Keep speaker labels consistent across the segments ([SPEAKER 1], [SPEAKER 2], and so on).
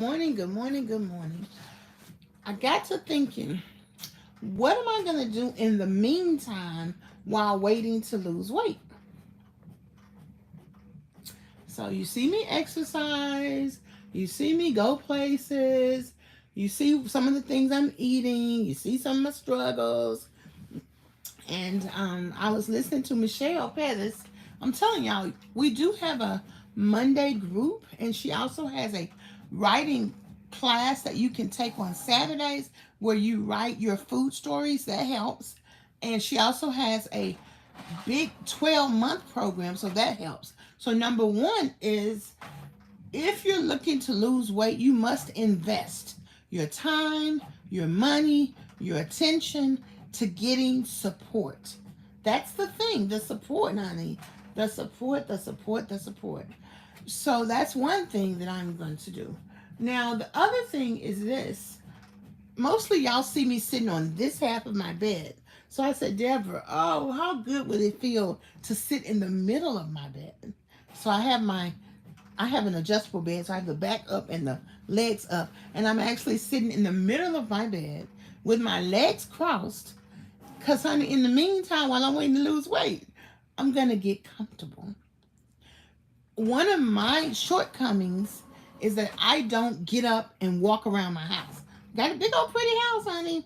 [SPEAKER 1] Morning, good morning, good morning. I got to thinking, what am I going to do in the meantime while waiting to lose weight? So, you see me exercise, you see me go places, you see some of the things I'm eating, you see some of my struggles. And I was listening to Michelle Pettis. I'm telling y'all, we do have a Monday group, and she also has a writing class that you can take on Saturdays where you write your food stories. That helps. And she also has a big 12-month program, so that helps. So, number one is if you're looking to lose weight, you must invest your time, your money, your attention to getting support. That's the thing, the support, honey. The support, the support, the support. So that's one thing that I'm going to do. Now, the other thing is this. Mostly y'all see me sitting on this half of my bed. So I said, Deborah, oh, how good would it feel to sit in the middle of my bed? So I have an adjustable bed, so I have the back up and the legs up. And I'm actually sitting in the middle of my bed with my legs crossed. Because, honey, in the meantime, while I'm waiting to lose weight, I'm going to get comfortable. One of my shortcomings is that I don't get up and walk around my house. Got a big old pretty house, honey.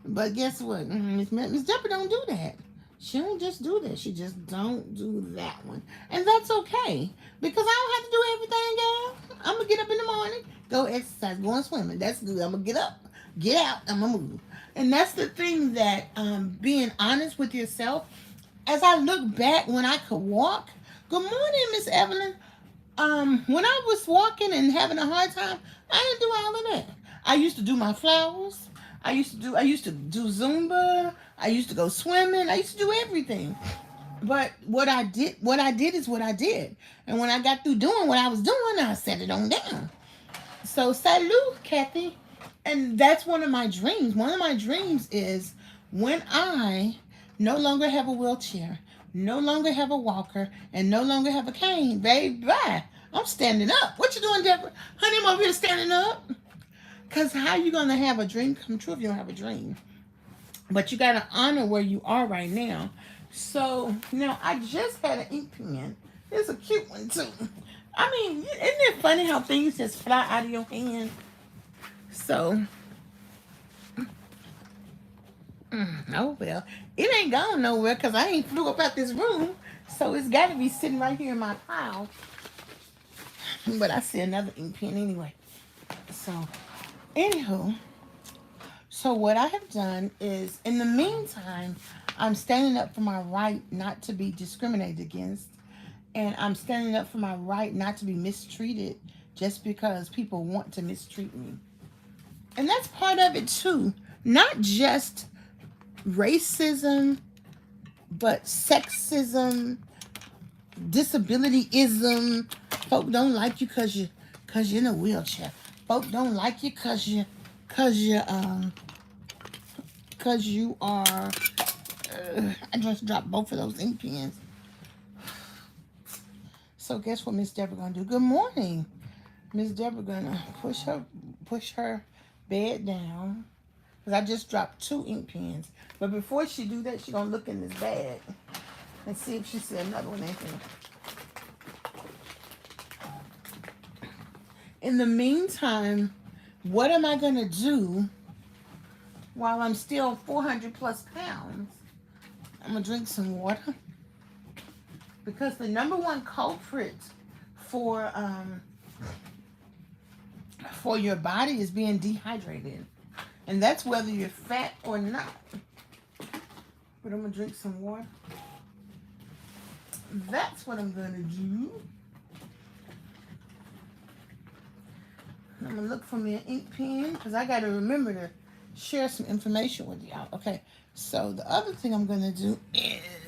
[SPEAKER 1] But guess what? Miss Deborah don't do that. She don't just do that. She just don't do that one. And that's okay. Because I don't have to do everything, girl. I'm going to get up in the morning, go exercise, go on swimming. That's good. I'm going to get up, get out, I'm going to move. And that's the thing that being honest with yourself. As I look back when I could walk, good morning, Miss Evelyn. When I was walking and having a hard time, I didn't do all of that. I used to do my flowers. I used to do Zumba. I used to go swimming. I used to do everything. But what I did is what I did. And when I got through doing what I was doing, I set it on down. So salute, Kathy. And that's one of my dreams. One of my dreams is when I no longer have a wheelchair, no longer have a walker, and no longer have a cane, baby, bye. I'm standing up. What you doing, Deborah? Honey, I'm over here standing up. Because how you going to have a dream come true if you don't have a dream? But you got to honor where you are right now. So now I just had an ink pen. It's a cute one too. I mean, isn't it funny how things just fly out of your hand? So, oh well, it ain't gone nowhere because I ain't flew up out this room. So it's got to be sitting right here in my pile. But I see another ink pen anyway. So, anywho, so what I have done is, in the meantime, I'm standing up for my right not to be discriminated against, and I'm standing up for my right not to be mistreated just because people want to mistreat me. And that's part of it too. Not just racism, but sexism, disabilityism. Folk don't like you cause you're in a wheelchair. Folk don't like you cause you cause you are. I just dropped both of those ink pens. So guess what Miss Deborah gonna do? Good morning. Miss Deborah gonna push her bed down. Because I just dropped two ink pens. But before she do that, she gonna look in this bag and see if she see another one in here. In the meantime, what am I gonna do while I'm still 400 plus pounds? I'm gonna drink some water because the number one culprit for your body is being dehydrated, and that's whether you're fat or not. But I'm gonna drink some water. That's what I'm gonna do. I'm gonna look for me an ink pen because I gotta remember to share some information with y'all. Okay, so the other thing I'm gonna do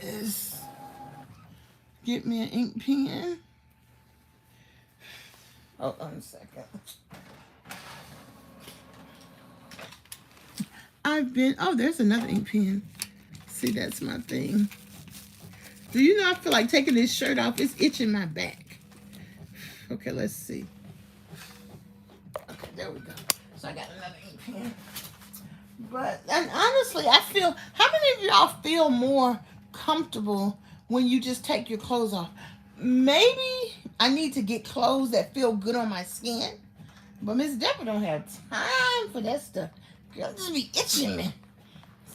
[SPEAKER 1] is get me an ink pen. Hold on a second. There's another ink pen. See, that's my thing. Do you know I feel like taking this shirt off? It's itching my back. Okay, let's see. Okay, there we go. So I got another ink pen. But, and honestly, I feel, how many of y'all feel more comfortable when you just take your clothes off? Maybe I need to get clothes that feel good on my skin. But Miss Deborah don't have time for that stuff. Girl, just be itching me.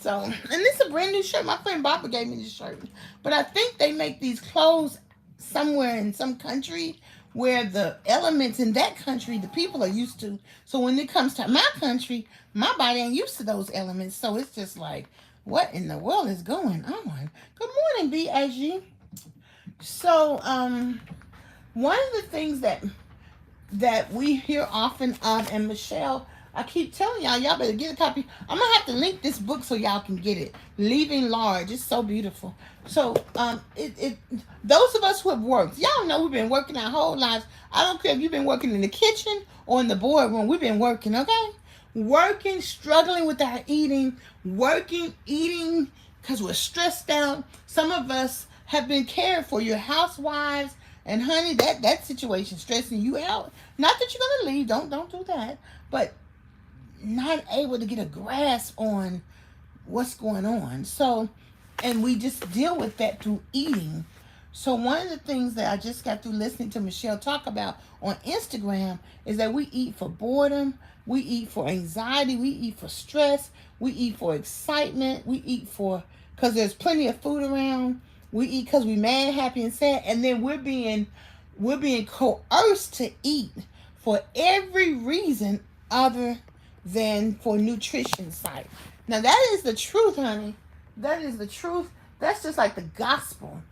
[SPEAKER 1] So, and this is a brand new shirt. My friend Barbara gave me this shirt. But I think they make these clothes somewhere in some country where the elements in that country, the people are used to. So when it comes to my country, my body ain't used to those elements. So it's just like, what in the world is going on? Good morning, BAG. So, one of the things that we hear often of, and Michelle, I keep telling y'all better get a copy. I'm gonna have to link this book so y'all can get it. Leaving Large. It's so beautiful. So those of us who have worked, y'all know we've been working our whole lives. I don't care if you've been working in the kitchen or in the boardroom, we've been working, okay? Working, struggling with our eating, eating because we're stressed out. Some of us have been cared for. Your housewives. And honey, that situation stressing you out. Not that you're gonna leave, don't do that. But not able to get a grasp on what's going on. So, and we just deal with that through eating. So one of the things that I just got through listening to Michelle talk about on Instagram is that we eat for boredom, we eat for anxiety, we eat for stress, we eat for excitement, we eat for, because there's plenty of food around. We eat because we mad, happy, and sad, and then we're being coerced to eat for every reason other than for nutrition sake. Now that is the truth, honey. That is the truth. That's just like the gospel,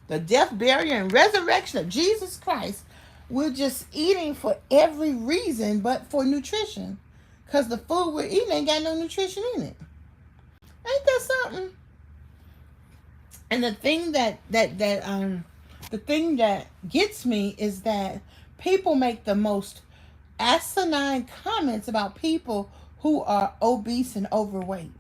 [SPEAKER 1] the death, burial, and resurrection of Jesus Christ. We're just eating for every reason but for nutrition, because the food we're eating ain't got no nutrition in it. Ain't that something? And the thing that gets me is that people make the most asinine comments about people who are obese and overweight.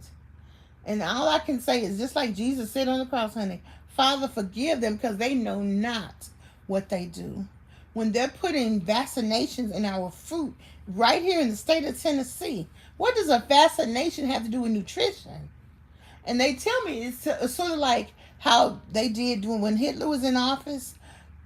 [SPEAKER 1] And all I can say is, just like Jesus said on the cross, honey, Father, forgive them because they know not what they do. When they're putting vaccinations in our fruit right here in the state of Tennessee, what does a vaccination have to do with nutrition? And they tell me it's sort of like how they did when Hitler was in office.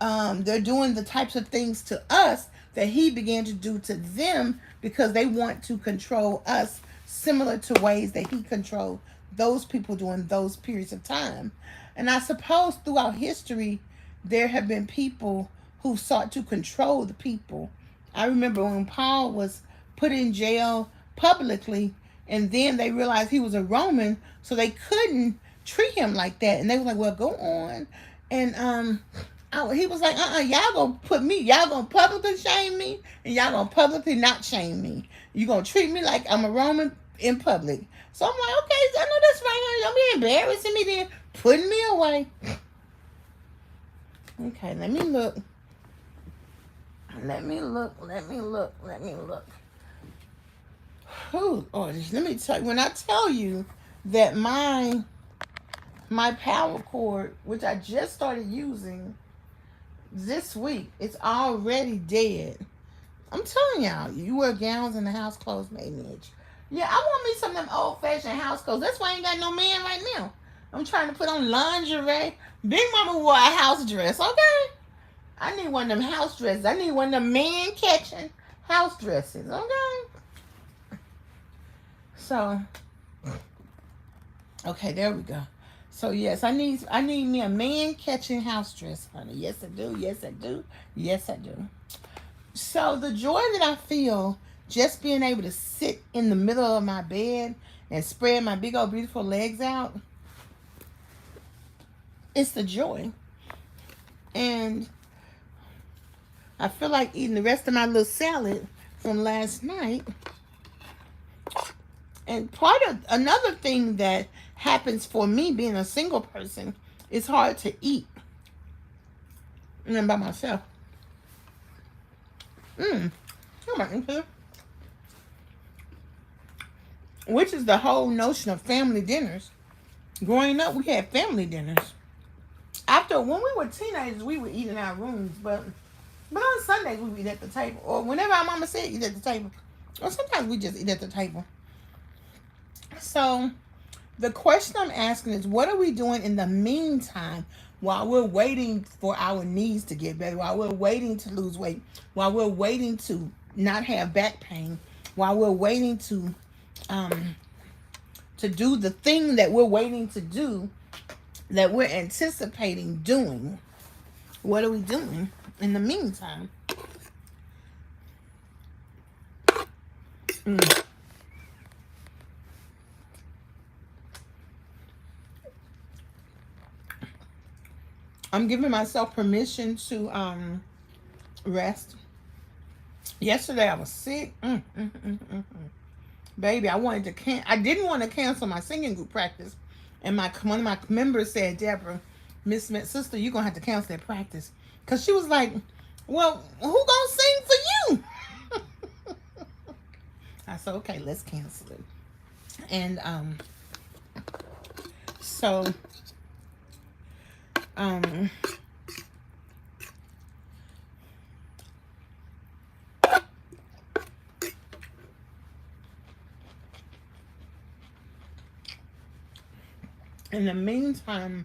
[SPEAKER 1] They're doing the types of things to us that he began to do to them because they want to control us, similar to ways that he controlled those people during those periods of time. And I suppose throughout history, there have been people who sought to control the people. I remember when Paul was put in jail publicly, and then they realized he was a Roman, so they couldn't treat him like that. And they were like, well, go on. And he was like, y'all gonna publicly shame me, and y'all gonna publicly not shame me. You gonna treat me like I'm a Roman in public. So I'm like, okay, I know that's right, honey. Don't be embarrassing me then, putting me away. Okay, let me look. Oh, let me tell you, when I tell you that my power cord, which I just started using this week, it's already dead. I'm telling y'all, you wear gowns and the house clothes made me itch. Yeah, I want me some of them old-fashioned house clothes. That's why I ain't got no man right now. I'm trying to put on lingerie. Big Mama wore a house dress, okay? I need one of them house dresses. I need one of them man-catching house dresses, okay? So, okay, there we go. So, yes, I need me a man-catching house dress, honey. Yes, I do. Yes, I do. Yes, I do. So, the joy that I feel just being able to sit in the middle of my bed and spread my big old beautiful legs out, it's the joy. And I feel like eating the rest of my little salad from last night. And another thing that happens for me being a single person, it's hard to eat. And I'm by myself. Which is the whole notion of family dinners. Growing up, we had family dinners. When we were teenagers, we would eat in our rooms, but on Sundays we would eat at the table. Or whenever our mama said eat at the table, Or sometimes we just eat at the table. So the question I'm asking is, what are we doing in the meantime while we're waiting for our knees to get better, while we're waiting to lose weight, while we're waiting to not have back pain, while we're waiting to do the thing that we're waiting to do, that we're anticipating doing? What are we doing in the meantime? I'm giving myself permission to rest. Yesterday I was sick. Baby, I didn't want to cancel my singing group practice. And one of my members said, Deborah, Miss Smith, sister, you're going to have to cancel that practice. Because she was like, well, who going to sing for you? I said, okay, let's cancel it. And so in the meantime,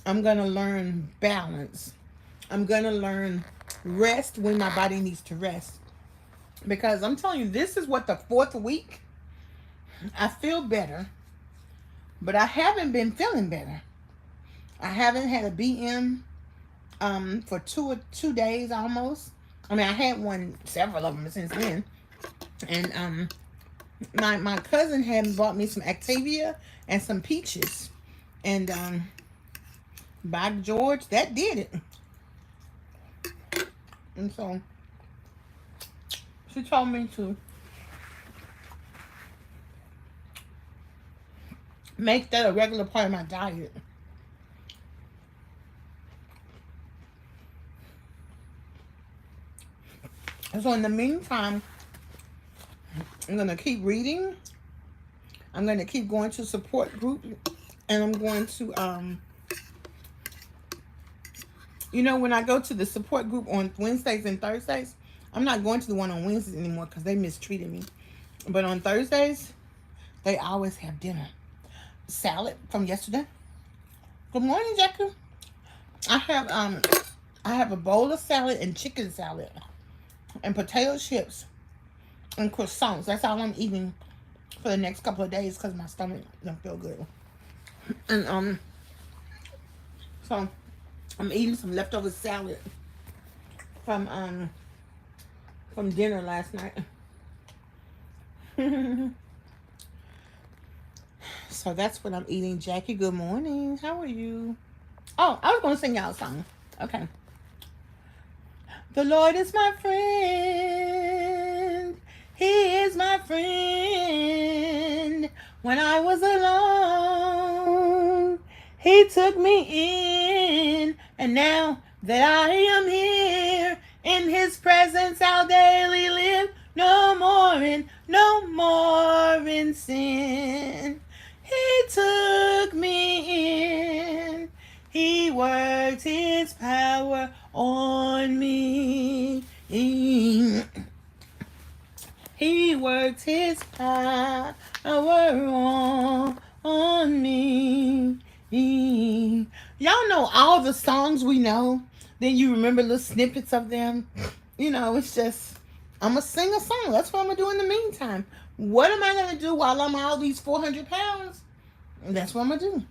[SPEAKER 1] I'm going to learn balance. I'm going to learn rest when my body needs to rest. Because I'm telling you, this is what, the 4th week? I feel better, but I haven't been feeling better. I haven't had a BM for 2 days almost. I mean, I had one, several of them since then. And my cousin had bought me some Activia and some peaches. And by George, that did it. And so she told me to make that a regular part of my diet. And so in the meantime, I'm going to keep reading. I'm going to keep going to support group. And I'm going to, when I go to the support group on Wednesdays and Thursdays, I'm not going to the one on Wednesdays anymore because they mistreated me. But on Thursdays, they always have dinner. Salad from yesterday. Good morning, Jackie. I have a bowl of salad and chicken salad and potato chips and croissants. That's all I'm eating for the next couple of days because my stomach don't feel good. And so I'm eating some leftover salad from dinner last night. So that's what I'm eating. Jackie, good morning. How are you? Oh, I was going to sing y'all a song. Okay. The Lord is my friend. He is my friend. When I was alone, He took me in. And now that I am here, in His presence I'll daily live. No more in sin. He took me in. He worked His power on me. He worked His power on me. Y'all know all the songs we know. Then you remember little snippets of them. It's just, I'm going to sing a song. That's what I'm going to do in the meantime. What am I going to do while I'm all these 400 pounds? That's what I'm going to do.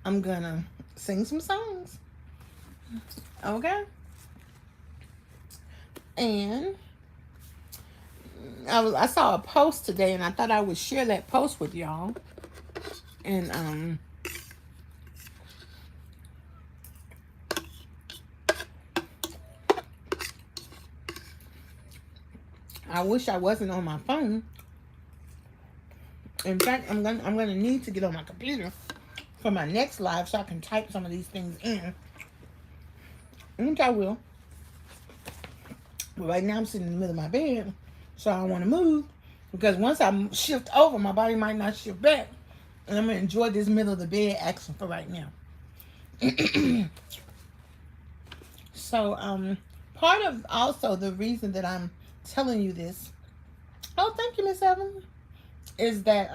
[SPEAKER 1] I'm going to sing some songs. Okay? And I saw a post today, and I thought I would share that post with y'all. And I wish I wasn't on my phone. In fact, I'm gonna need to get on my computer for my next live so I can type some of these things in. Which I will. But right now I'm sitting in the middle of my bed, so I don't want to move, because once I shift over, my body might not shift back. And I'm gonna enjoy this middle of the bed action for right now. So part of also the reason that I'm telling you this Oh, thank you, Miss Evans. Is that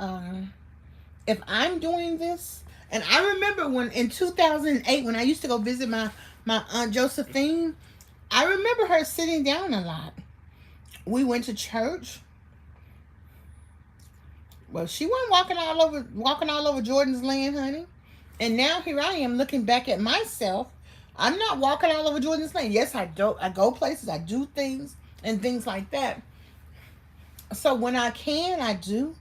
[SPEAKER 1] if I'm doing this, and I remember when in 2008 when I used to go visit my aunt Josephine, I remember her sitting down a lot. We went to church. Well, she wasn't walking all over Jordan's land, honey. And now here I am looking back at myself. I'm not walking all over Jordan's land. Yes, I do. I go places. I do things and things like that. So when I can, I do,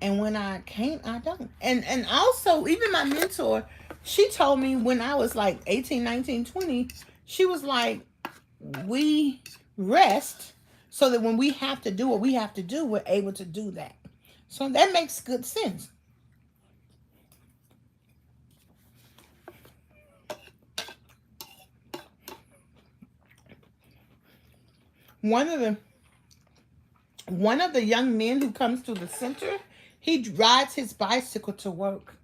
[SPEAKER 1] and when I can't, I don't. And also, even my mentor, she told me when I was like 18, 19, 20, she was like, we rest so that when we have to do what we have to do, we're able to do that. So that makes good sense. One of the young men who comes to the center, he rides his bicycle to work.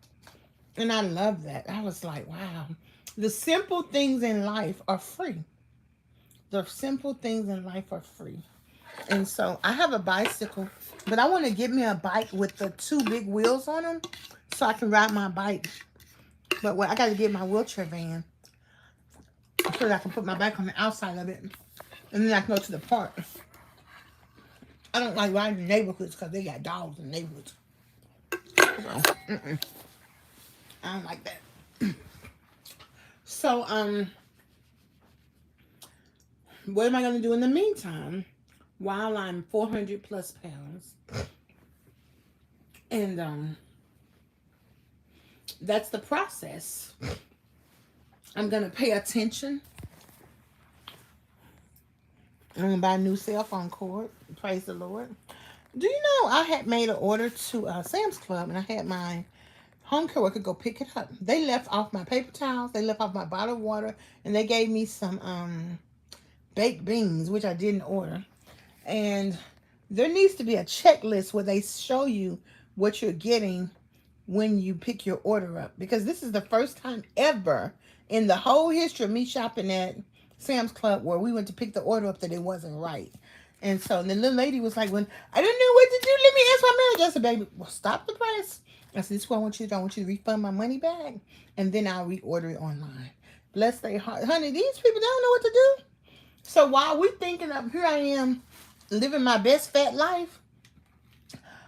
[SPEAKER 1] And I love that. I was like, wow. The simple things in life are free. The simple things in life are free. And so I have a bicycle, but I want to get me a bike with the 2 big wheels on them so I can ride my bike. But I got to get my wheelchair van so that I can put my bike on the outside of it. And then I can go to the park. I don't like riding in neighborhoods because they got dogs in neighborhoods. So, I don't like that. So, what am I going to do in the meantime while I'm 400 plus pounds? And, that's the process. I'm going to pay attention. I'm going to buy a new cell phone cord. Praise the Lord. Do you know I had made an order to Sam's Club, and I had my home care worker go pick it up. They left off my paper towels. They left off my bottled water, and they gave me some baked beans, which I didn't order. And there needs to be a checklist where they show you what you're getting when you pick your order up. Because this is the first time ever in the whole history of me shopping at Sam's Club where we went to pick the order up that it wasn't right. And so the little lady was like, "When I don't know what to do, let me ask my manager." I said, "Baby, well, stop the price." I said, "This is what I want you to do. I want you to refund my money back, and then I'll reorder it online." Bless their heart. Honey, these people don't know what to do. So while we thinking of, here I am living my best fat life,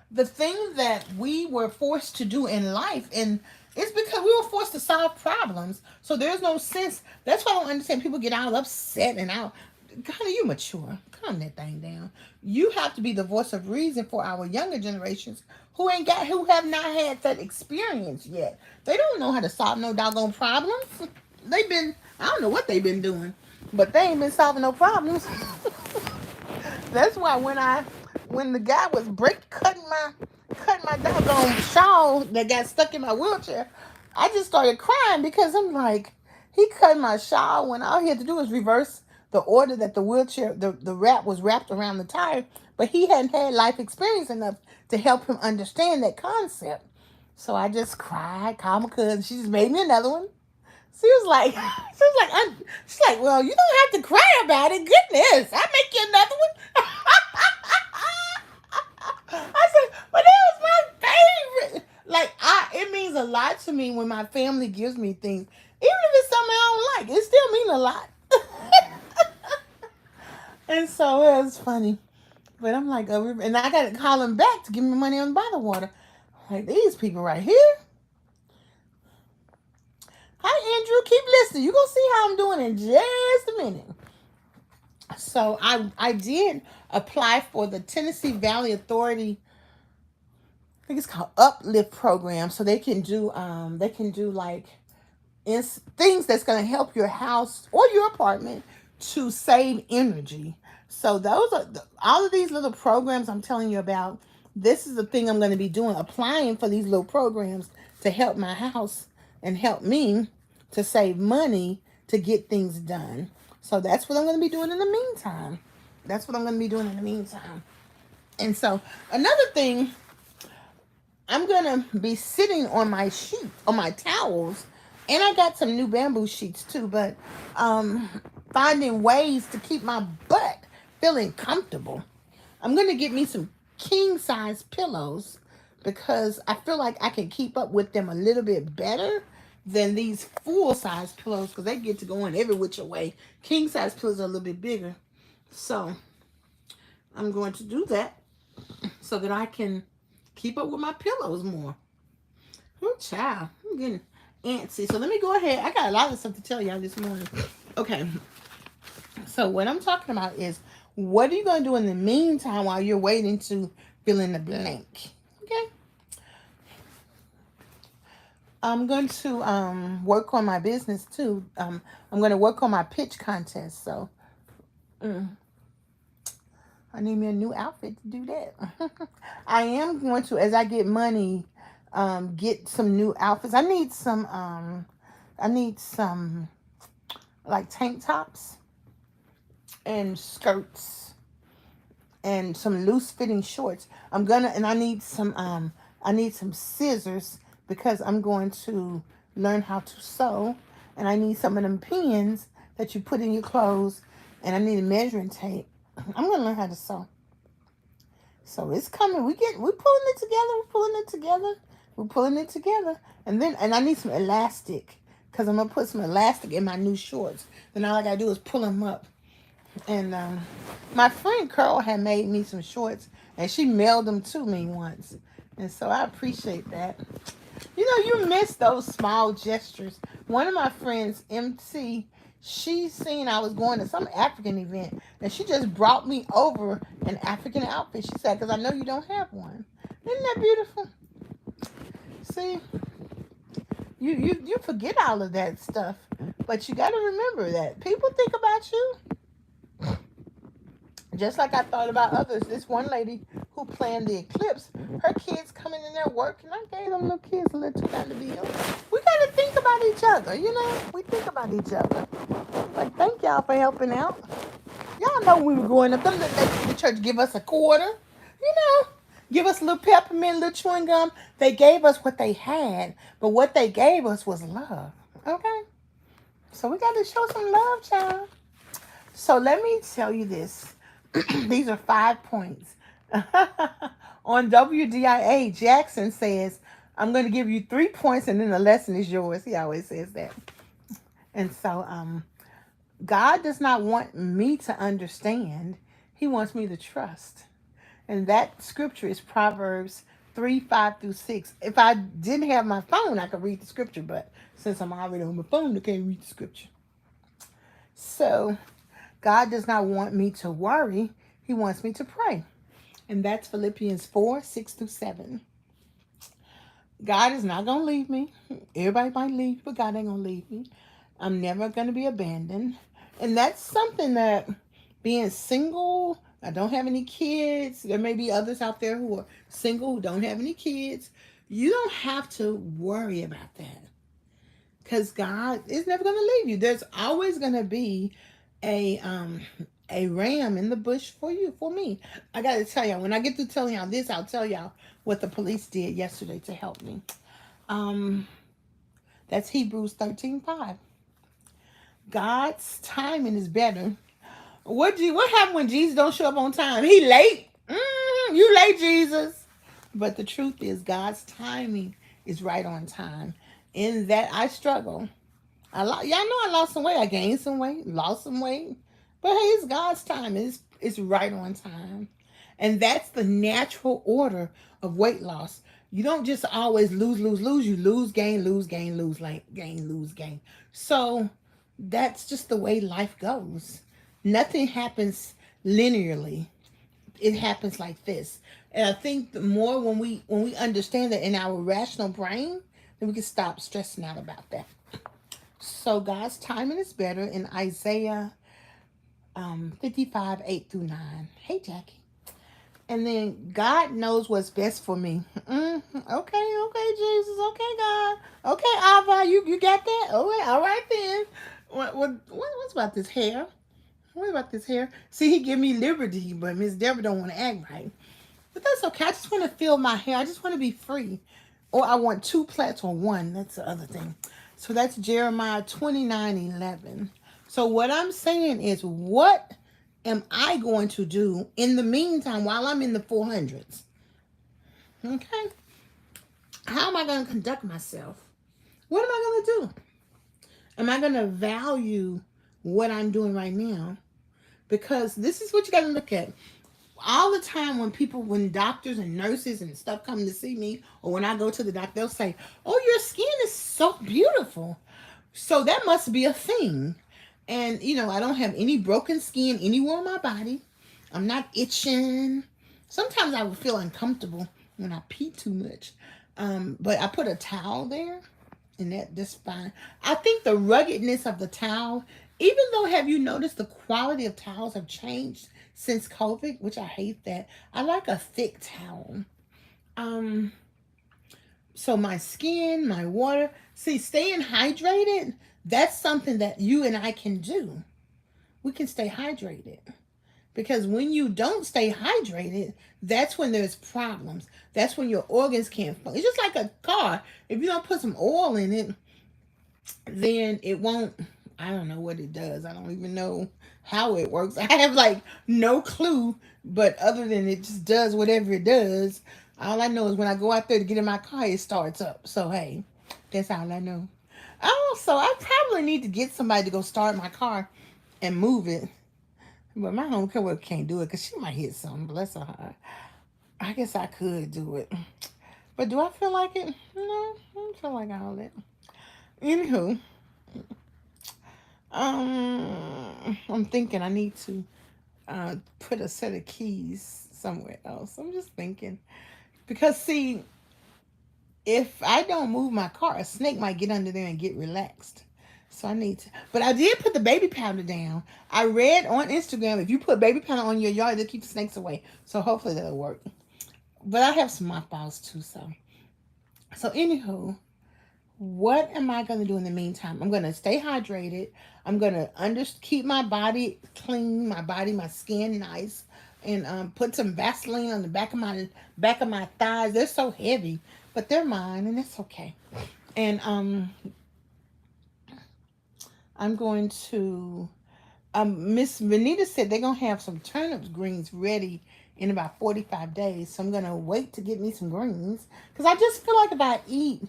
[SPEAKER 1] the thing that we were forced to do in life, and it's because we were forced to solve problems. So there's no sense. That's why I don't understand people get all upset and out. Honey, you mature. Calm that thing down. You have to be the voice of reason for our younger generations who have not had that experience yet. They don't know how to solve no doggone problems. I don't know what they've been doing, but they ain't been solving no problems. That's why when the guy was cutting my doggone shawl that got stuck in my wheelchair, I just started crying because I'm like, he cut my shawl when all he had to do was reverse the order that the wheelchair, the wrap was wrapped around the tire, but he hadn't had life experience enough to help him understand that concept. So I just cried, called my cousin. She just made me another one. She's like, well, you don't have to cry about it. Goodness, I make you another one. I said, but that was my favorite. Like, it means a lot to me when my family gives me things. Even if it's something I don't like, it still means a lot. And so it was funny. But I'm like, and I got to call him back to give me money on bottled water. Like, these people right here. Hi, Andrew. Keep listening. You're going to see how I'm doing in just a minute. So I did apply for the Tennessee Valley Authority, I think it's called Uplift program. So they can do like things that's going to help your house or your apartment to save energy. So those are all of these little programs I'm telling you about. This is the thing I'm going to be doing, applying for these little programs to help my house and help me to save money to get things done. So that's what I'm going to be doing in the meantime. And so another thing, I'm going to be sitting on my sheet, on my towels, and I got some new bamboo sheets too, but finding ways to keep my butt feeling comfortable. I'm going to get me some king size pillows because I feel like I can keep up with them a little bit better than these full size pillows because they get to go in every which way. King size pillows are a little bit bigger. So I'm going to do that so that I can keep up with my pillows more. Oh, child. I'm getting antsy. So let me go ahead. I got a lot of stuff to tell y'all this morning. Okay. So what I'm talking about is what are you going to do in the meantime while you're waiting to fill in the blank? Okay. I'm going to work on my business too. I'm going to work on my pitch contest. So I need me a new outfit to do that. I am going to, as I get money, get some new outfits. I need some like tank tops and skirts and some loose fitting shorts. I need some scissors because I'm going to learn how to sew, and I need some of them pins that you put in your clothes, and I need a measuring tape. I'm gonna learn how to sew. So it's coming. We're pulling it together. And I need some elastic because I'm gonna put some elastic in my new shorts. Then all I gotta do is pull them up. And my friend Carl had made me some shorts, and she mailed them to me once, and so I appreciate that. You know, you miss those small gestures. One of my friends, MT, she seen I was going to some African event, and she just brought me over an African outfit. She said, because I know you don't have one. Isn't that beautiful? See, you forget all of that stuff, but you got to remember that people think about you. Just like I thought about others. This one lady who planned the eclipse, her kids coming in there working. I gave them little kids a little $2 bill. We got to think about each other, you know? We think about each other. Like, thank y'all for helping out. Y'all know when we were growing up, the church give us a quarter, you know? Give us a little peppermint, a little chewing gum. They gave us what they had, but what they gave us was love, okay? So we got to show some love, child. So let me tell you this. These are 5 points. On WDIA, Jackson says, I'm going to give you 3 points and then the lesson is yours. He always says that. And so God does not want me to understand. He wants me to trust. And that scripture is Proverbs 3:5-6. If I didn't have my phone, I could read the scripture. But since I'm already on my phone, I can't read the scripture. So God does not want me to worry. He wants me to pray. And that's Philippians 4:6-7. God is not going to leave me. Everybody might leave, but God ain't going to leave me. I'm never going to be abandoned. And that's something that being single, I don't have any kids. There may be others out there who are single who don't have any kids. You don't have to worry about that. Because God is never going to leave you. There's always going to be a ram in the bush for you, for me. I got to tell y'all, when I get through telling y'all this, I'll tell y'all what the police did yesterday to help me. That's Hebrews 13:5. God's timing is better. What happened when Jesus don't show up on time? He late. You late, Jesus. But the truth is, God's timing is right on time. In that I struggle. Y'all know I lost some weight. I gained some weight, lost some weight. But hey, it's God's time. It's right on time. And that's the natural order of weight loss. You don't just always lose. You lose, gain, lose, gain, lose, gain, lose, gain. So that's just the way life goes. Nothing happens linearly. It happens like this. And I think the more when we understand that in our rational brain, then we can stop stressing out about that. So God's timing is better in Isaiah 55:8-9. Hey, Jackie. And then God knows what's best for me. Okay, Jesus. Okay, God. Okay, Abba, you got that? Okay, all right then. What's about this hair? What about this hair? See, he give me liberty, but Miss Deborah don't want to act right. But that's okay. I just want to feel my hair. I just want to be free. Or I want 2 plaits or 1. That's the other thing. So that's Jeremiah 29:11. So what I'm saying is, what am I going to do in the meantime while I'm in the 400s? Okay. How am I going to conduct myself? What am I going to do? Am I going to value what I'm doing right now? Because this is what you got to look at. All the time when doctors and nurses and stuff come to see me, or when I go to the doctor, they'll say, "Oh, your skin is so beautiful." So that must be a thing. And I don't have any broken skin anywhere on my body. I'm not itching. Sometimes I would feel uncomfortable when I pee too much. But I put a towel there, and that's fine. I think the ruggedness of the towel, even though, have you noticed the quality of towels have changed since COVID, which I hate that. I like a thick towel. Um, so my skin, my water, see, staying hydrated, that's something that you and I can do. We can stay hydrated. Because when you don't stay hydrated, that's when there's problems. That's when your organs can't function. It's just like a car. If you don't put some oil in it, then it won't. I don't know what it does. I don't even know how it works. I have like no clue, but other than it just does whatever it does. All I know is when I go out there to get in my car, it starts up. So hey, that's all I know. Also, I probably need to get somebody to go start my car and move it. But my home care worker can't do it because she might hit something. Bless her heart. I guess I could do it. But do I feel like it? No, I don't feel like all that. Anywho, I'm thinking I need to put a set of keys somewhere else. I'm just thinking. Because, see, if I don't move my car, a snake might get under there and get relaxed. So I need to. But I did put the baby powder down. I read on Instagram if you put baby powder on your yard, it'll keep the snakes away. So hopefully that'll work. But I have some mothballs too. So anywho, what am I going to do in the meantime? I'm going to stay hydrated. I'm going to keep my body clean, my skin nice, and put some Vaseline on the back of my thighs. They're so heavy, but they're mine, and it's okay. And I'm going to. Miss Venita said they're gonna have some turnips greens ready in about 45 days. So I'm gonna wait to get me some greens because I just feel like if I eat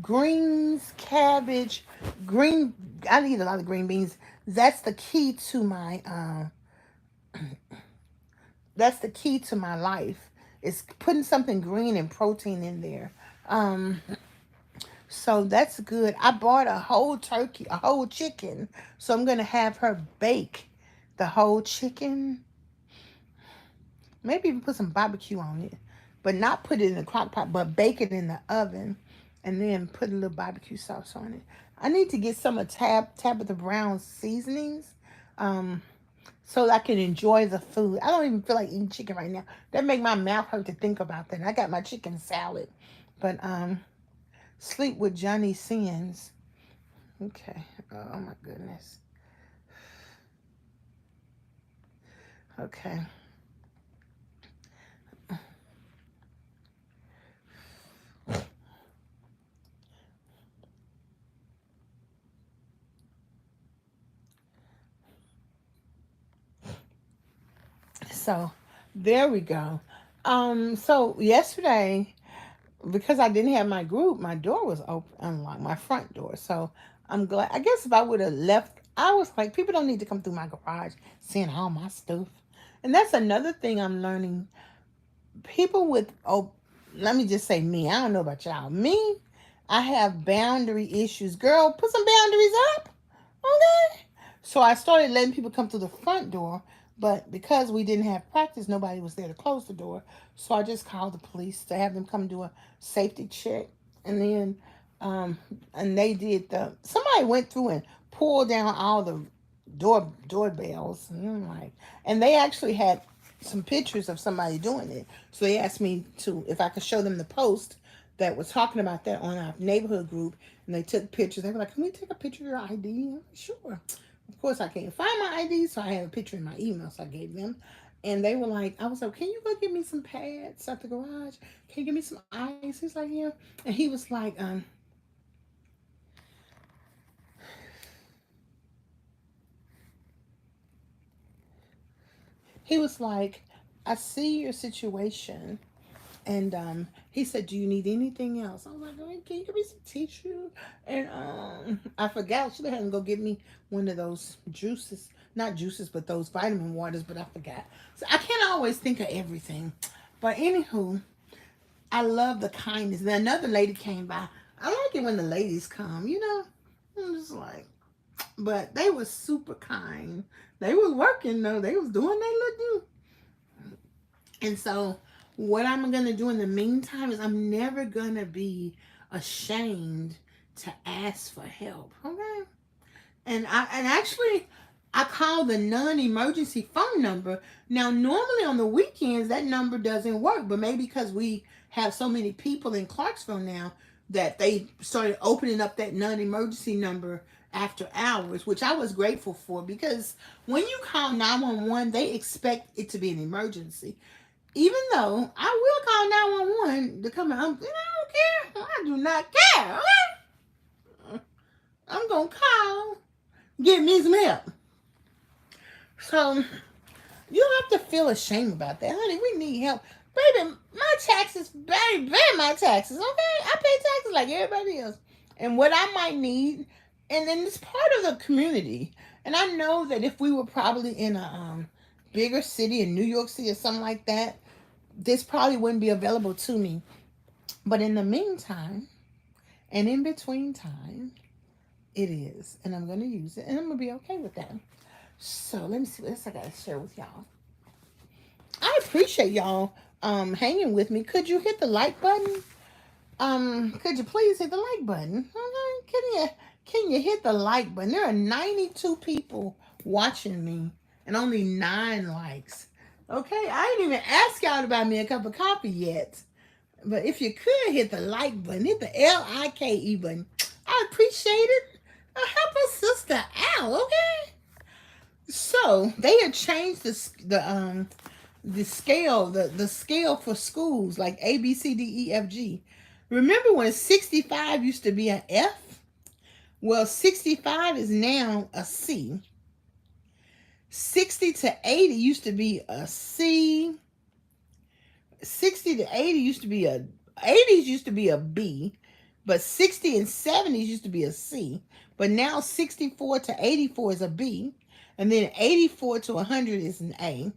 [SPEAKER 1] greens, cabbage, green, I eat a lot of green beans. That's the key to my that's the key to my life. Is putting something green and protein in there. Um, So that's good. I bought a whole turkey, a whole chicken. So I'm going to have her bake the whole chicken. Maybe even put some barbecue on it. But not put it in the crock pot, but bake it in the oven. And then put a little barbecue sauce on it. I need to get some of Tabitha Brown's seasonings. Um, so I can enjoy the food. I don't even feel like eating chicken right now. That make my mouth hurt to think about that. I got my chicken salad. But Sleep with Johnny Sins. Okay. Oh my goodness. Okay. So there we go. So yesterday, because I didn't have my group, my door was open, unlocked, my front door. So I'm glad. I guess if I would have left, I was like, people don't need to come through my garage seeing all my stuff. And that's another thing I'm learning. People with, let me just say me. I don't know about y'all. Me, I have boundary issues. Girl, put some boundaries up. Okay. So I started letting people come through the front door, but because we didn't have practice, nobody was there to close the door. So I just called the police to have them come do a safety check. And then and they did somebody went through and pulled down all the doorbells. And I'm like, and they actually had some pictures of somebody doing it. So they asked me to if I could show them the post that was talking about that on our neighborhood group, and they took pictures. They were like, "Can we take a picture of your ID?" I'm like, sure. Of course, I can't find my ID, so I have a picture in my email, so I gave them. And they were like, I was like, "Can you go get me some pads at the garage? Can you give me some ice?" He's like, "Yeah." And he was like, he was like, I see your situation. And he said, do you need anything else? I was like, oh, can you give me some tissue? And I forgot. I should have had him go get me one of those juices. Not juices, but those vitamin waters, but I forgot. So I can't always think of everything. But anywho, I love the kindness. Then another lady came by. I like it when the ladies come, you know? I'm just like, but they were super kind. They was working though. They was doing their little do. And so what I'm gonna do in the meantime is I'm never gonna be ashamed to ask for help. Okay. And actually I call the non-emergency phone number. Now normally on the weekends that number doesn't work, but maybe because we have so many people in Clarksville now that they started opening up that non-emergency number after hours, which I was grateful for, because when you call 911, they expect it to be an emergency. Even though I will call 911 to come out, I don't care. I do not care. Okay? I'm going to call, get me some help. So you don't have to feel ashamed about that. Honey, we need help. Baby, my taxes, baby, my taxes, okay? I pay taxes like everybody else. And what I might need, and then it's part of the community. And I know that if we were probably in a bigger city, in New York City or something like that, this probably wouldn't be available to me. But in the meantime, and in between time, it is. And I'm going to use it. And I'm going to be okay with that. So let me see what else I got to share with y'all. I appreciate y'all hanging with me. Could you hit the like button? Could you please hit the like button? Okay. Can you hit the like button? There are 92 people watching me and only 9 likes. Okay, I ain't even asked y'all to buy me a cup of coffee yet. But if you could hit the like button, hit the L-I-K-E button. I appreciate it. Help a sister out, okay? So they had changed the scale, the scale for schools like A, B, C, D, E, F, G. Remember when 65 used to be an F? Well, 65 is now a C. 60 to 80 used to be a C. 60 to 80 used to be a 80s used to be a B, but 60 and 70s used to be a C. But now 64 to 84 is a B, and then 84 to 100 is an A,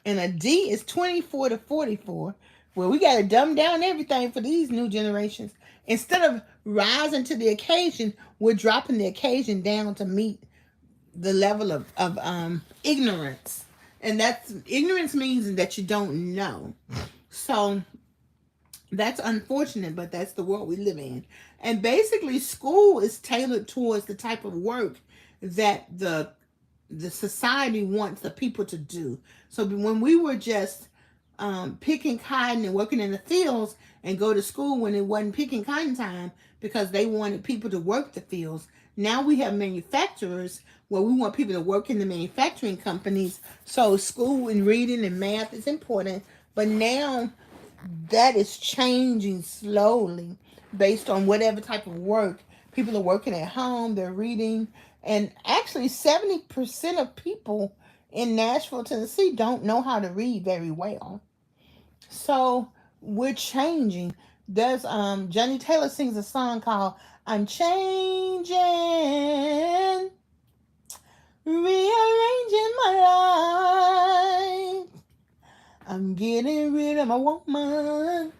[SPEAKER 1] and a D is 24 to 44. Well, we got to dumb down everything for these new generations. Instead of rising to the occasion, we're dropping the occasion down to meet the level of ignorance. And that's ignorance means that you don't know. So that's unfortunate, but that's the world we live in. And basically school is tailored towards the type of work that the society wants the people to do. So when we were just picking cotton and working in the fields and go to school when it wasn't picking cotton time because they wanted people to work the fields, now we have manufacturers where we want people to work in the manufacturing companies. So school and reading and math is important. But now that is changing slowly based on whatever type of work. People are working at home, they're reading. And actually 70% of people in Nashville, Tennessee don't know how to read very well. So we're changing. There's Johnny Taylor sings a song called I'm Changing, Rearranging My Life. I'm getting rid of my woman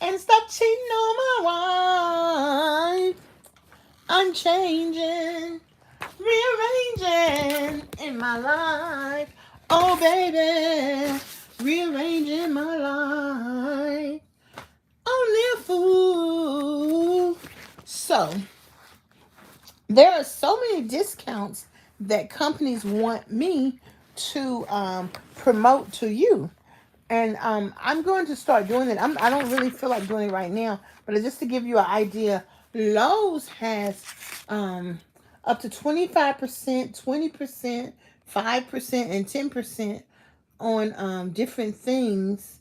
[SPEAKER 1] and stop cheating on my wife. I'm changing, rearranging in my life. Oh, baby, rearranging my life. Only a fool. So, there are so many discounts that companies want me to promote to you. And I'm going to start doing it. I don't really feel like doing it right now, but just to give you an idea, Lowe's has up to 25%, 20%, 5%, and 10% on different things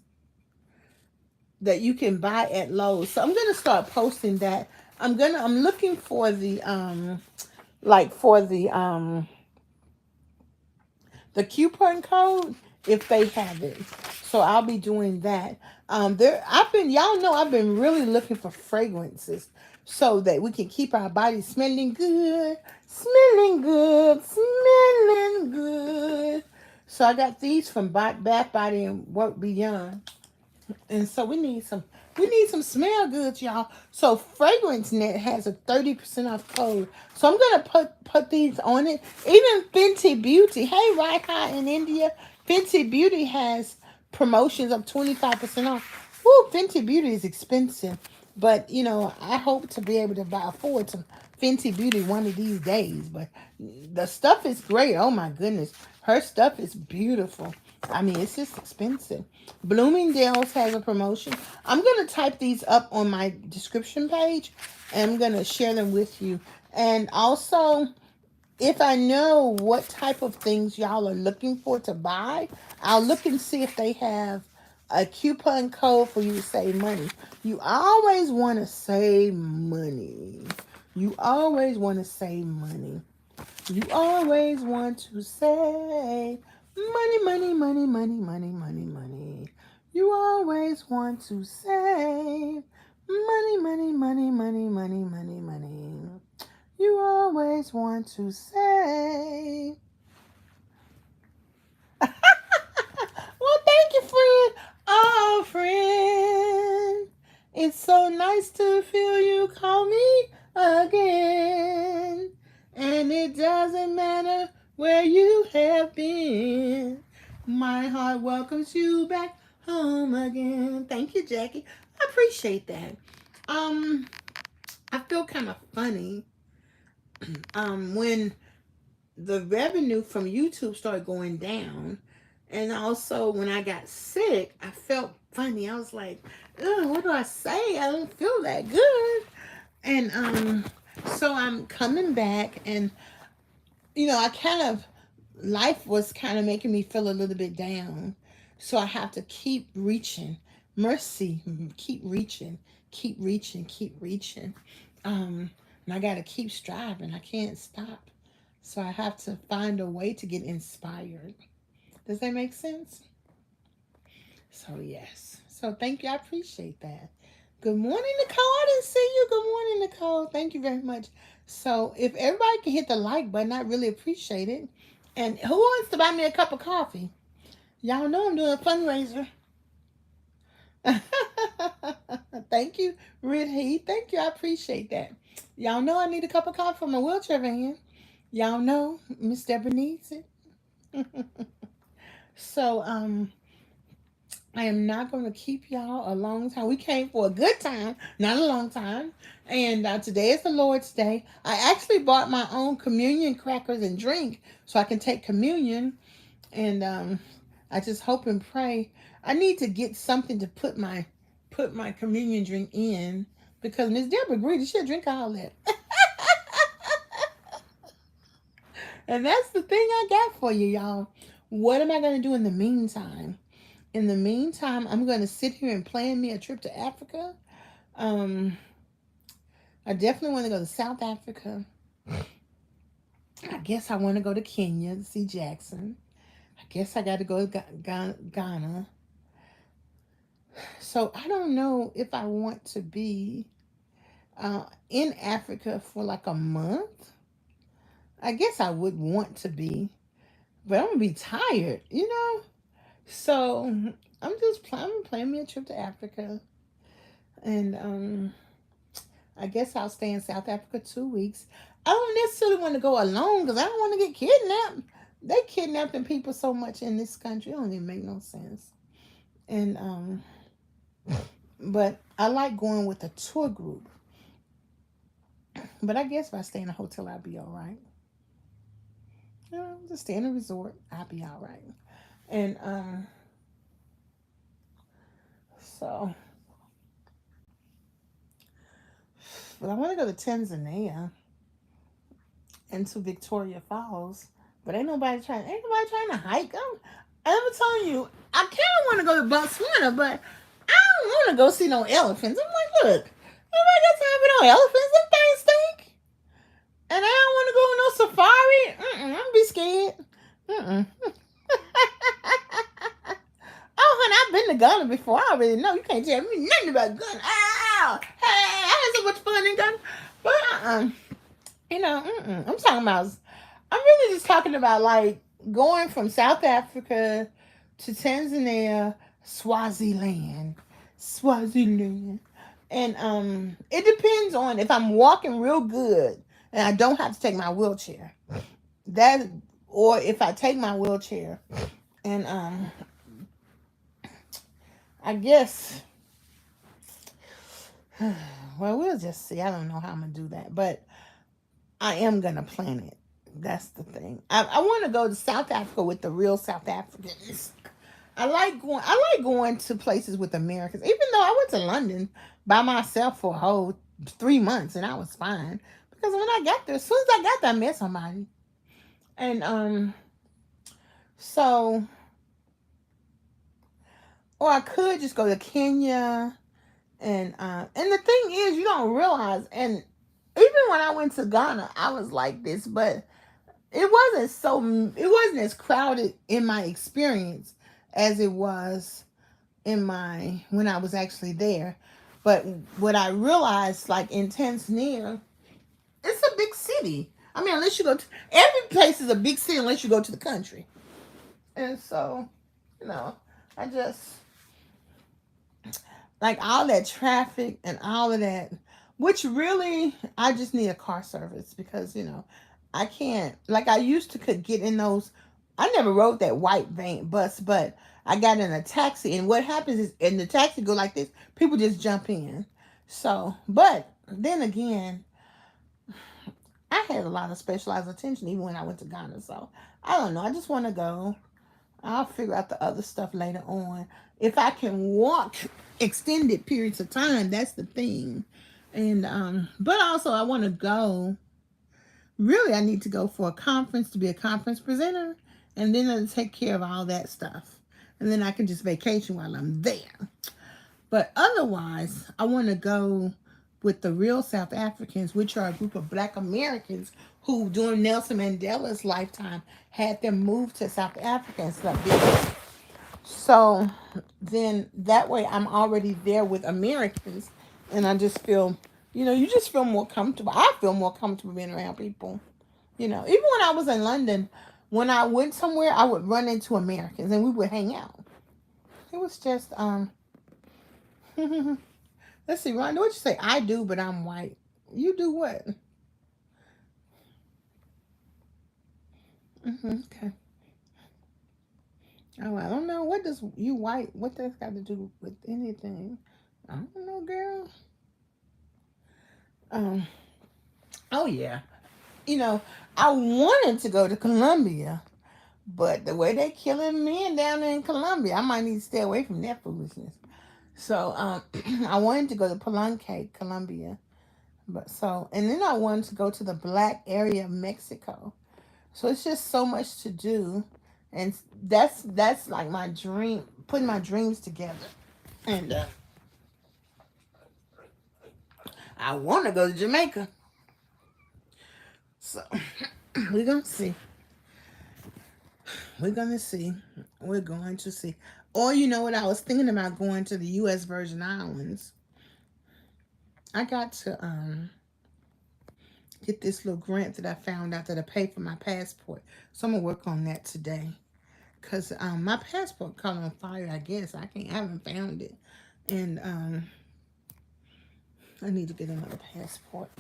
[SPEAKER 1] that you can buy at Lowe's. So I'm gonna start posting that. I'm looking for the the coupon code. if they have it. So I'll be doing that. Y'all know I've been really looking for fragrances so that we can keep our bodies smelling good, smelling good, smelling good. So I got these from Bath Body and Work Beyond, and so we need some smell goods, y'all. So Fragrance Net has a 30% off code. So I'm gonna put these on it. Even Fenty Beauty. Hey, right high in India. Fenty Beauty has promotions of 25% off. Woo, Fenty Beauty is expensive. But I hope to be able to afford some Fenty Beauty one of these days. But the stuff is great. Oh my goodness. Her stuff is beautiful. I mean, it's just expensive. Bloomingdale's has a promotion. I'm going to type these up on my description page and I'm going to share them with you. And also, if I know what type of things y'all are looking for to buy, I'll look and see if they have a coupon code for you to save money. You always want to save money. You always want to save money. You always want to save money, money, money, money, money, money, money. You always want to save money, money, money, money, money, money, money. You always want to save. Well, thank you, friend. Oh, friend. It's so nice to feel you call me again. And it doesn't matter where you have been. My heart welcomes you back home again. Thank you, Jackie. I appreciate that. I feel kind of funny when the revenue from YouTube started going down. And also when I got sick, I felt funny. I was like, ugh, what do I say? I don't feel that good. And so I'm coming back, and I kind of, life was kind of making me feel a little bit down. So I have to keep reaching. Mercy, keep reaching, keep reaching, keep reaching. And I got to keep striving. I can't stop. So I have to find a way to get inspired. Does that make sense? So, yes. So, thank you. I appreciate that. Good morning, Nicole. I didn't see you. Good morning, Nicole. Thank you very much. So, if everybody can hit the like button, I really appreciate it. And who wants to buy me a cup of coffee? Y'all know I'm doing a fundraiser. Thank you, Red Heat. Thank you. I appreciate that. Y'all know I need a cup of coffee for my wheelchair van. Y'all know Miss Deborah needs it. So, I am not going to keep y'all a long time. We came for a good time, not a long time. And today is the Lord's Day. I actually bought my own communion crackers and drink so I can take communion. And I just hope and pray. I need to get something to put my communion drink in, because Miss Deborah agreed she'll drink all that. And that's the thing I got for you, y'all. What am I going to do in the meantime? In the meantime, I'm going to sit here and plan me a trip to Africa. I definitely want to go to South Africa. I guess I want to go to Kenya to see Jackson. I guess I got to go to Ghana. So I don't know if I want to be in Africa for like a month. I guess I would want to be, but I'm going to be tired, So I'm planning me a trip to Africa. And I guess I'll stay in South Africa 2 weeks. I don't necessarily want to go alone because I don't want to get kidnapped. They kidnapping people so much in this country. It don't even make no sense. And but I like going with a tour group. But I guess if I stay in a hotel, I'll be all right. Just stay in a resort, I'll be all right. And so, but I want to go to Tanzania and to Victoria Falls. But ain't nobody trying to hike. I'm telling you, I kind of want to go to Botswana, but I don't want to go see no elephants. I'm like, look, nobody got time for no elephants. Them things stink. And I don't want to go on no safari. I'm be scared. been to Ghana before. I already know. You can't tell me nothing about Ghana. Ow! Hey, I had so much fun in Ghana. But, I'm talking about, I'm really just talking about like going from South Africa to Tanzania, Swaziland. And it depends on if I'm walking real good and I don't have to take my wheelchair. That or if I take my wheelchair and I guess well we'll just see. I don't know how I'm gonna do that, but I am gonna plan it. That's the thing. I want to go to South Africa with the real South Africans. I like going to places with Americans. Even though I went to London by myself for a whole 3 months and I was fine. Because when I got there, as soon as I got there, I met somebody. And so or I could just go to Kenya and the thing is you don't realize, and even when I went to Ghana, I was like this, but it wasn't as crowded in my experience as it was when I was actually there. But what I realized, like in Tanzania, it's a big city. I mean, unless you go to every place is a big city unless you go to the country. And so, I just like all that traffic and all of that, which really I just need a car service because I can't, like I used to could get in those. I never rode that white van bus, but I got in a taxi, and what happens is, in the taxi go like this, people just jump in. So, but then again, I had a lot of specialized attention even when I went to Ghana. So I don't know. I just want to go. I'll figure out the other stuff later on. If I can walk extended periods of time, that's the thing. And but also I want to go. Really, I need to go for a conference to be a conference presenter, and then I'll take care of all that stuff. And then I can just vacation while I'm there. But otherwise, I want to go with the real South Africans, which are a group of Black Americans who, during Nelson Mandela's lifetime, had them move to South Africa and stuff. So then that way I'm already there with Americans, and I just feel, you just feel more comfortable. I feel more comfortable being around people. Even when I was in London, when I went somewhere, I would run into Americans and we would hang out. It was just, let's see, Rhonda, what you say? I do, but I'm white. You do what? Okay. Oh, I don't know. What does you white, what that's got to do with anything? I don't know, girl. Oh yeah. I wanted to go to Colombia, but the way they killing men down there in Colombia, I might need to stay away from that foolishness. So I wanted to go to Palenque, Colombia. And then I wanted to go to the Black area of Mexico. So it's just so much to do. And that's like my dream, putting my dreams together. And I want to go to Jamaica. So we're going to see. We're going to see. We're going to see. Or you know what? I was thinking about going to the U.S. Virgin Islands. I got to get this little grant that I found out that I paid for my passport. So I'm going to work on that today. Because my passport caught on fire, I guess. I haven't found it. And I need to get another passport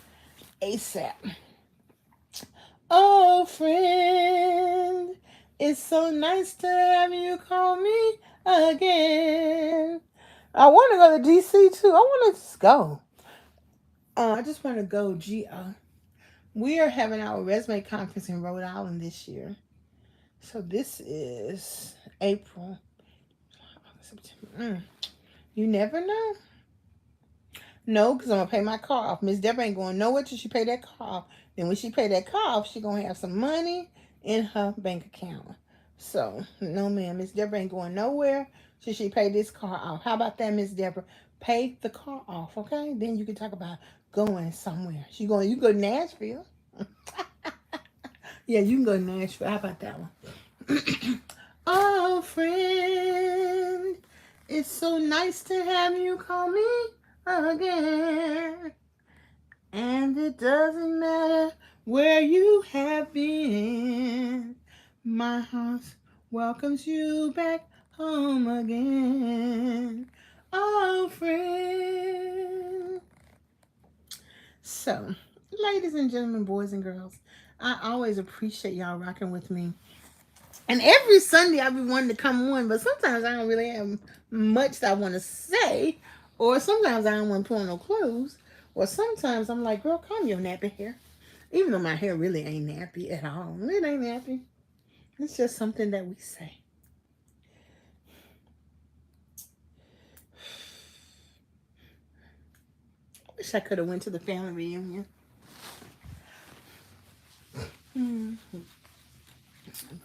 [SPEAKER 1] ASAP. Oh, friend, it's so nice to have you call me again. I want to go to DC too. I want to just go. I just want to go. We are having our resume conference in Rhode Island this year. So this is April. You never know. No, because I'm going to pay my car off. Miss Deborah ain't going nowhere till she pay that car off. Then when she pay that car off, she going to have some money in her bank account. So, no, ma'am. Miss Deborah ain't going nowhere till she pay this car off. How about that, Miss Deborah? Pay the car off, okay? Then you can talk about going somewhere. You can go to Nashville. Yeah, you can go to Nashville. How about that one? Oh, friend, It's so nice to have you call me again. And it doesn't matter where you have been. My heart welcomes you back home again. Oh, friend. So, ladies and gentlemen, boys and girls, I always appreciate y'all rocking with me. And every Sunday I be wanting to come on, but sometimes I don't really have much that I want to say, or sometimes I don't want to put on no clothes, or sometimes I'm like, girl, comb your nappy hair. Even though my hair really ain't nappy at all. It ain't nappy. It's just something that we say. I wish I could have went to the family reunion.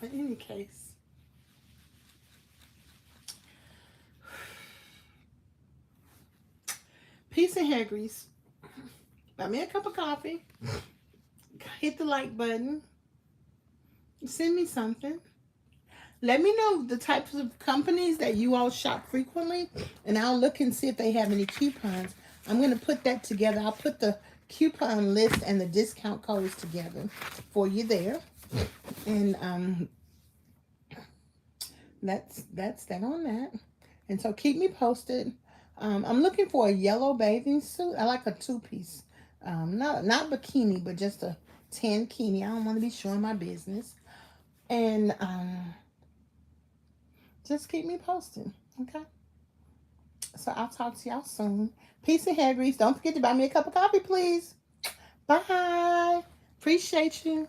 [SPEAKER 1] But in any case, peace and hair grease. Buy me a cup of coffee. Hit the like button. Send me something. Let me know the types of companies that you all shop frequently, and I'll look and see if they have any coupons. I'm going to put that together. I'll put the coupon list and the discount codes together for you there. And that's that on that. And so keep me posted. I'm looking for a yellow bathing suit. I like a two-piece. Not bikini, but just a tankini. I don't want to be showing my business. And just keep me posted, okay? So I'll talk to y'all soon. Peace and hair grease. Don't forget to buy me a cup of coffee, please. Bye. Appreciate you.